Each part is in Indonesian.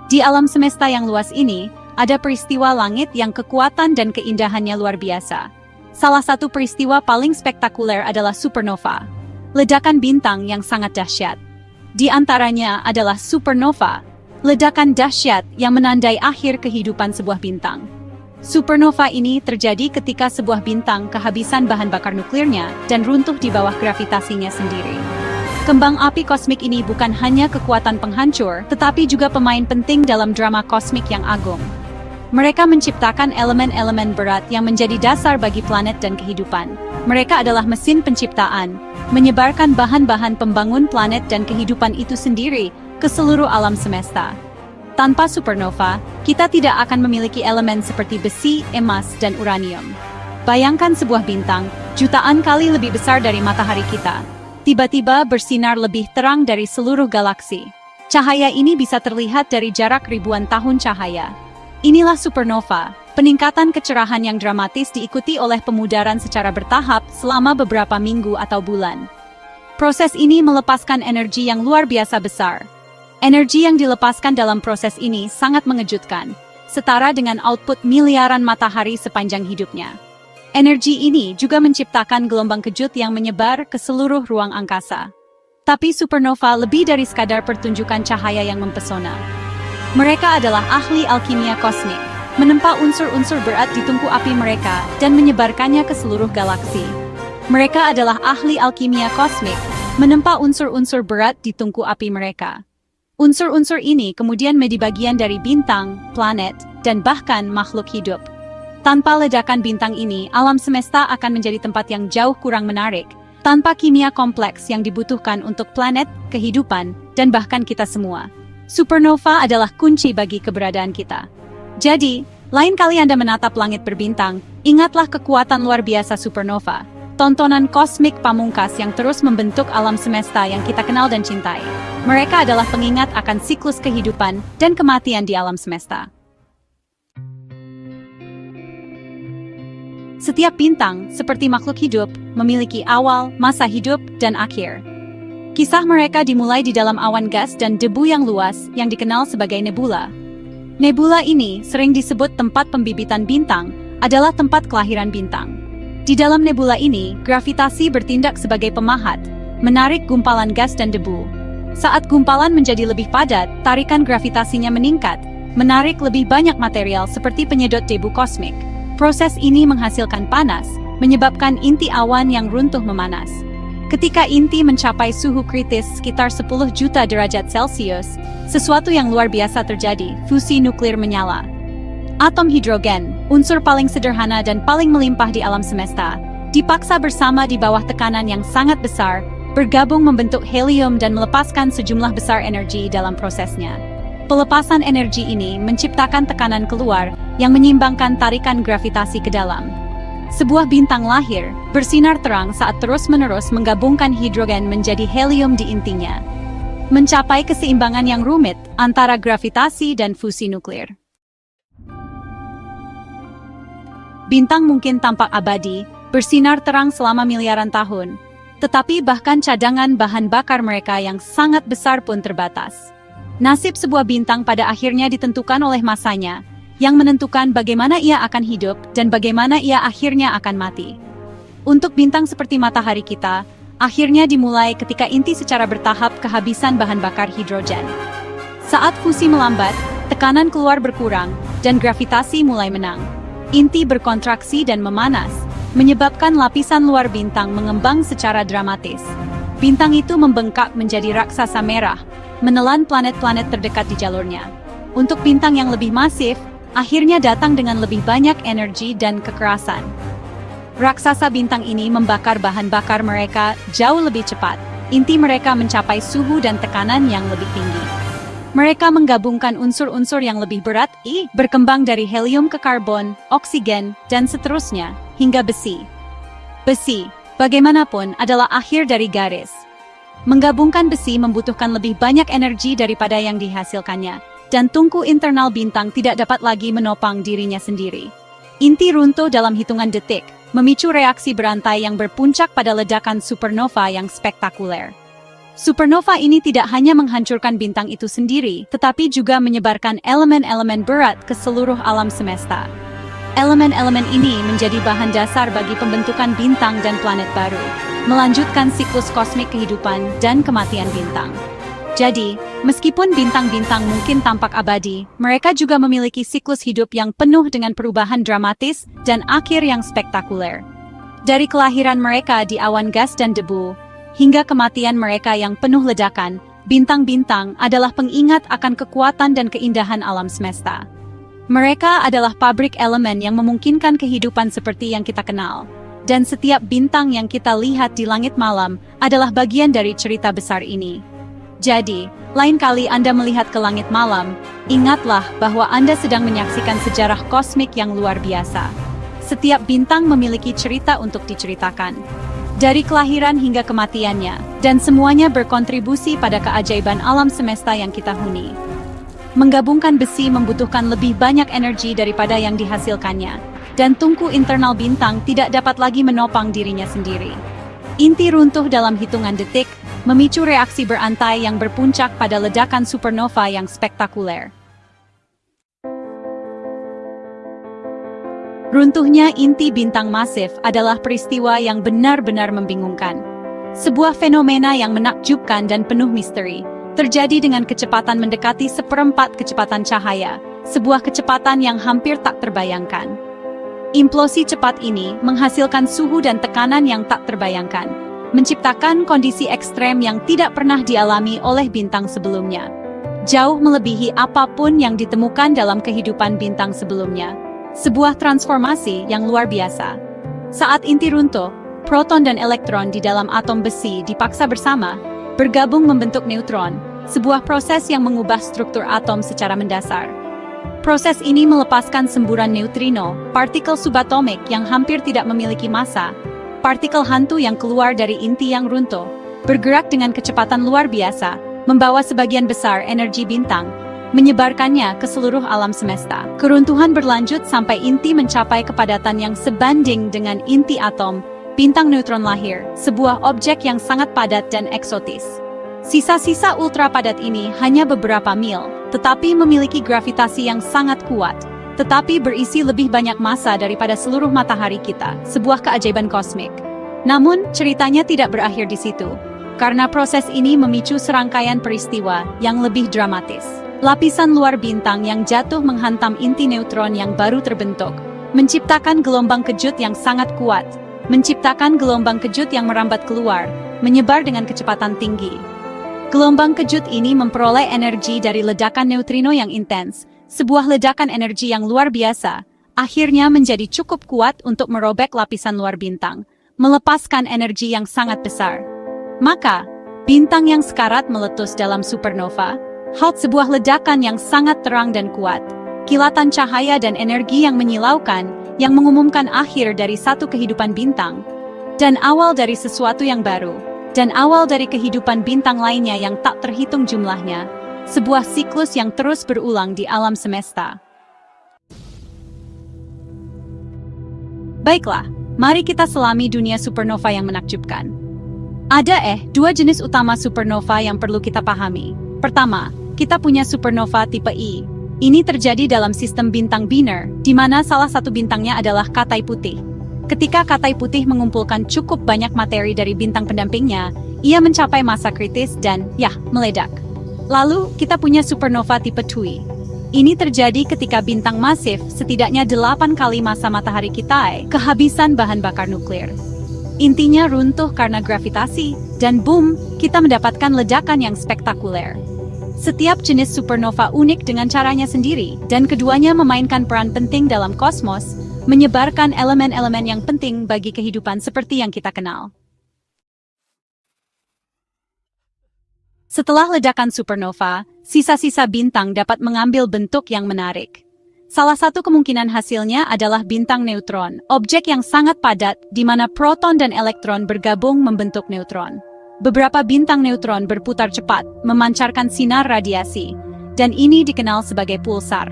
Di alam semesta yang luas ini, ada peristiwa langit yang kekuatan dan keindahannya luar biasa. Salah satu peristiwa paling spektakuler adalah supernova, ledakan bintang yang sangat dahsyat. Di antaranya adalah supernova, ledakan dahsyat yang menandai akhir kehidupan sebuah bintang. Supernova ini terjadi ketika sebuah bintang kehabisan bahan bakar nuklirnya dan runtuh di bawah gravitasinya sendiri. Kembang api kosmik ini bukan hanya kekuatan penghancur, tetapi juga pemain penting dalam drama kosmik yang agung. Mereka menciptakan elemen-elemen berat yang menjadi dasar bagi planet dan kehidupan. Mereka adalah mesin penciptaan, menyebarkan bahan-bahan pembangun planet dan kehidupan itu sendiri ke seluruh alam semesta. Tanpa supernova, kita tidak akan memiliki elemen seperti besi, emas, dan uranium. Bayangkan sebuah bintang, jutaan kali lebih besar dari matahari kita, tiba-tiba bersinar lebih terang dari seluruh galaksi. Cahaya ini bisa terlihat dari jarak ribuan tahun cahaya. Inilah supernova, peningkatan kecerahan yang dramatis diikuti oleh pemudaran secara bertahap selama beberapa minggu atau bulan. Proses ini melepaskan energi yang luar biasa besar. Energi yang dilepaskan dalam proses ini sangat mengejutkan, setara dengan output miliaran matahari sepanjang hidupnya. Energi ini juga menciptakan gelombang kejut yang menyebar ke seluruh ruang angkasa. Tapi supernova lebih dari sekadar pertunjukan cahaya yang mempesona. Mereka adalah ahli alkimia kosmik, menempa unsur-unsur berat di tungku api mereka dan menyebarkannya ke seluruh galaksi. Mereka adalah ahli alkimia kosmik, menempa unsur-unsur berat di tungku api mereka. Unsur-unsur ini kemudian menjadi bagian dari bintang, planet, dan bahkan makhluk hidup. Tanpa ledakan bintang ini, alam semesta akan menjadi tempat yang jauh kurang menarik, tanpa kimia kompleks yang dibutuhkan untuk planet, kehidupan, dan bahkan kita semua. Supernova adalah kunci bagi keberadaan kita. Jadi, lain kali Anda menatap langit berbintang, ingatlah kekuatan luar biasa supernova, tontonan kosmik pamungkas yang terus membentuk alam semesta yang kita kenal dan cintai. Mereka adalah pengingat akan siklus kehidupan dan kematian di alam semesta. Setiap bintang, seperti makhluk hidup, memiliki awal, masa hidup, dan akhir. Kisah mereka dimulai di dalam awan gas dan debu yang luas yang dikenal sebagai nebula. Nebula ini, sering disebut tempat pembibitan bintang, adalah tempat kelahiran bintang. Di dalam nebula ini, gravitasi bertindak sebagai pemahat, menarik gumpalan gas dan debu. Saat gumpalan menjadi lebih padat, tarikan gravitasinya meningkat, menarik lebih banyak material seperti penyedot debu kosmik. Proses ini menghasilkan panas, menyebabkan inti awan yang runtuh memanas. Ketika inti mencapai suhu kritis sekitar 10 juta derajat Celcius, sesuatu yang luar biasa terjadi, fusi nuklir menyala. Atom hidrogen, unsur paling sederhana dan paling melimpah di alam semesta, dipaksa bersama di bawah tekanan yang sangat besar, bergabung membentuk helium dan melepaskan sejumlah besar energi dalam prosesnya. Pelepasan energi ini menciptakan tekanan keluar yang menyeimbangkan tarikan gravitasi ke dalam. Sebuah bintang lahir, bersinar terang saat terus-menerus menggabungkan hidrogen menjadi helium di intinya. Mencapai keseimbangan yang rumit antara gravitasi dan fusi nuklir. Bintang mungkin tampak abadi, bersinar terang selama miliaran tahun, tetapi bahkan cadangan bahan bakar mereka yang sangat besar pun terbatas. Nasib sebuah bintang pada akhirnya ditentukan oleh masanya, yang menentukan bagaimana ia akan hidup dan bagaimana ia akhirnya akan mati. Untuk bintang seperti matahari kita, akhirnya dimulai ketika inti secara bertahap kehabisan bahan bakar hidrogen. Saat fusi melambat, tekanan keluar berkurang, dan gravitasi mulai menang. Inti berkontraksi dan memanas, menyebabkan lapisan luar bintang mengembang secara dramatis. Bintang itu membengkak menjadi raksasa merah, menelan planet-planet terdekat di jalurnya. Untuk bintang yang lebih masif, akhirnya datang dengan lebih banyak energi dan kekerasan. Raksasa bintang ini membakar bahan bakar mereka jauh lebih cepat. Inti mereka mencapai suhu dan tekanan yang lebih tinggi. Mereka menggabungkan unsur-unsur yang lebih berat, berkembang dari helium ke karbon, oksigen, dan seterusnya, hingga besi. Besi, bagaimanapun, adalah akhir dari garis. Menggabungkan besi membutuhkan lebih banyak energi daripada yang dihasilkannya, dan tungku internal bintang tidak dapat lagi menopang dirinya sendiri. Inti runtuh dalam hitungan detik, memicu reaksi berantai yang berpuncak pada ledakan supernova yang spektakuler. Supernova ini tidak hanya menghancurkan bintang itu sendiri, tetapi juga menyebarkan elemen-elemen berat ke seluruh alam semesta. Elemen-elemen ini menjadi bahan dasar bagi pembentukan bintang dan planet baru, melanjutkan siklus kosmik kehidupan dan kematian bintang. Jadi, meskipun bintang-bintang mungkin tampak abadi, mereka juga memiliki siklus hidup yang penuh dengan perubahan dramatis dan akhir yang spektakuler. Dari kelahiran mereka di awan gas dan debu, hingga kematian mereka yang penuh ledakan, bintang-bintang adalah pengingat akan kekuatan dan keindahan alam semesta. Mereka adalah pabrik elemen yang memungkinkan kehidupan seperti yang kita kenal. Dan setiap bintang yang kita lihat di langit malam adalah bagian dari cerita besar ini. Jadi, lain kali Anda melihat ke langit malam, ingatlah bahwa Anda sedang menyaksikan sejarah kosmik yang luar biasa. Setiap bintang memiliki cerita untuk diceritakan. Dari kelahiran hingga kematiannya, dan semuanya berkontribusi pada keajaiban alam semesta yang kita huni. Menggabungkan besi membutuhkan lebih banyak energi daripada yang dihasilkannya, dan tungku internal bintang tidak dapat lagi menopang dirinya sendiri. Inti runtuh dalam hitungan detik, memicu reaksi berantai yang berpuncak pada ledakan supernova yang spektakuler. Runtuhnya inti bintang masif adalah peristiwa yang benar-benar membingungkan. Sebuah fenomena yang menakjubkan dan penuh misteri, terjadi dengan kecepatan mendekati 1/4 kecepatan cahaya, sebuah kecepatan yang hampir tak terbayangkan. Implosi cepat ini menghasilkan suhu dan tekanan yang tak terbayangkan, menciptakan kondisi ekstrem yang tidak pernah dialami oleh bintang sebelumnya. Jauh melebihi apapun yang ditemukan dalam kehidupan bintang sebelumnya. Sebuah transformasi yang luar biasa. Saat inti runtuh, proton dan elektron di dalam atom besi dipaksa bersama, bergabung membentuk neutron, sebuah proses yang mengubah struktur atom secara mendasar. Proses ini melepaskan semburan neutrino, partikel subatomik yang hampir tidak memiliki massa, partikel hantu yang keluar dari inti yang runtuh, bergerak dengan kecepatan luar biasa, membawa sebagian besar energi bintang, menyebarkannya ke seluruh alam semesta. Keruntuhan berlanjut sampai inti mencapai kepadatan yang sebanding dengan inti atom, bintang neutron lahir, sebuah objek yang sangat padat dan eksotis. Sisa-sisa ultra padat ini hanya beberapa mil, tetapi memiliki gravitasi yang sangat kuat, tetapi berisi lebih banyak massa daripada seluruh matahari kita, sebuah keajaiban kosmik. Namun, ceritanya tidak berakhir di situ, karena proses ini memicu serangkaian peristiwa yang lebih dramatis. Lapisan luar bintang yang jatuh menghantam inti neutron yang baru terbentuk, menciptakan gelombang kejut yang sangat kuat, menciptakan gelombang kejut yang merambat keluar, menyebar dengan kecepatan tinggi. Gelombang kejut ini memperoleh energi dari ledakan neutrino yang intens, sebuah ledakan energi yang luar biasa, akhirnya menjadi cukup kuat untuk merobek lapisan luar bintang, melepaskan energi yang sangat besar. Maka, bintang yang sekarat meletus dalam supernova, sebuah ledakan yang sangat terang dan kuat, kilatan cahaya dan energi yang menyilaukan, yang mengumumkan akhir dari satu kehidupan bintang, dan awal dari sesuatu yang baru, dan awal dari kehidupan bintang lainnya yang tak terhitung jumlahnya, sebuah siklus yang terus berulang di alam semesta. Baiklah, mari kita selami dunia supernova yang menakjubkan. Ada dua jenis utama supernova yang perlu kita pahami. Pertama, kita punya supernova tipe I. Ini terjadi dalam sistem bintang Binner, di mana salah satu bintangnya adalah Katai Putih. Ketika Katai Putih mengumpulkan cukup banyak materi dari bintang pendampingnya, ia mencapai massa kritis dan, meledak. Lalu, kita punya supernova tipe Tui. Ini terjadi ketika bintang masif, setidaknya 8 kali massa matahari kita, kehabisan bahan bakar nuklir. Intinya runtuh karena gravitasi, dan boom, kita mendapatkan ledakan yang spektakuler. Setiap jenis supernova unik dengan caranya sendiri, dan keduanya memainkan peran penting dalam kosmos, menyebarkan elemen-elemen yang penting bagi kehidupan seperti yang kita kenal. Setelah ledakan supernova, sisa-sisa bintang dapat mengambil bentuk yang menarik. Salah satu kemungkinan hasilnya adalah bintang neutron, objek yang sangat padat di mana proton dan elektron bergabung membentuk neutron. Beberapa bintang neutron berputar cepat, memancarkan sinar radiasi, dan ini dikenal sebagai pulsar.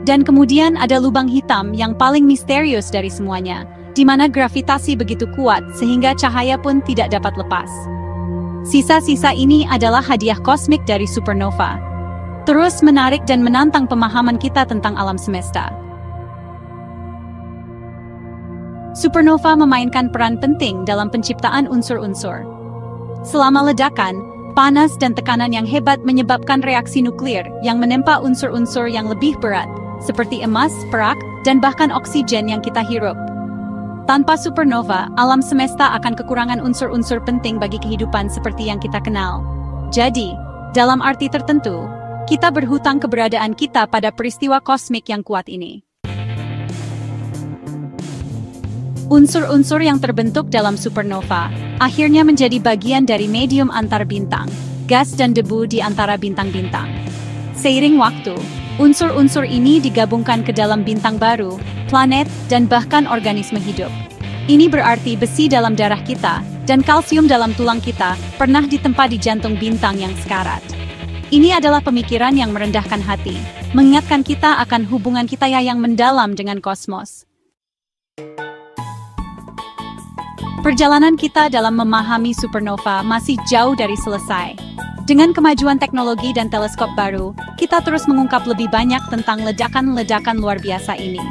Dan kemudian ada lubang hitam yang paling misterius dari semuanya, di mana gravitasi begitu kuat sehingga cahaya pun tidak dapat lepas. Sisa-sisa ini adalah hadiah kosmik dari supernova. Terus menarik dan menantang pemahaman kita tentang alam semesta. Supernova memainkan peran penting dalam penciptaan unsur-unsur. Selama ledakan, panas dan tekanan yang hebat menyebabkan reaksi nuklir yang menempa unsur-unsur yang lebih berat, seperti emas, perak, dan bahkan oksigen yang kita hirup. Tanpa supernova, alam semesta akan kekurangan unsur-unsur penting bagi kehidupan seperti yang kita kenal. Jadi, dalam arti tertentu, kita berhutang keberadaan kita pada peristiwa kosmik yang kuat ini. Unsur-unsur yang terbentuk dalam supernova akhirnya menjadi bagian dari medium antar bintang, gas dan debu di antara bintang-bintang. Seiring waktu, unsur-unsur ini digabungkan ke dalam bintang baru, planet, dan bahkan organisme hidup. Ini berarti besi dalam darah kita dan kalsium dalam tulang kita pernah ditempa di jantung bintang yang sekarat. Ini adalah pemikiran yang merendahkan hati, mengingatkan kita akan hubungan kita yang mendalam dengan kosmos. Perjalanan kita dalam memahami supernova masih jauh dari selesai. Dengan kemajuan teknologi dan teleskop baru, kita terus mengungkap lebih banyak tentang ledakan-ledakan luar biasa ini.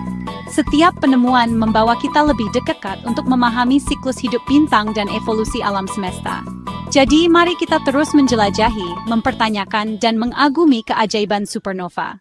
Setiap penemuan membawa kita lebih dekat untuk memahami siklus hidup bintang dan evolusi alam semesta. Jadi, mari kita terus menjelajahi, mempertanyakan, dan mengagumi keajaiban supernova.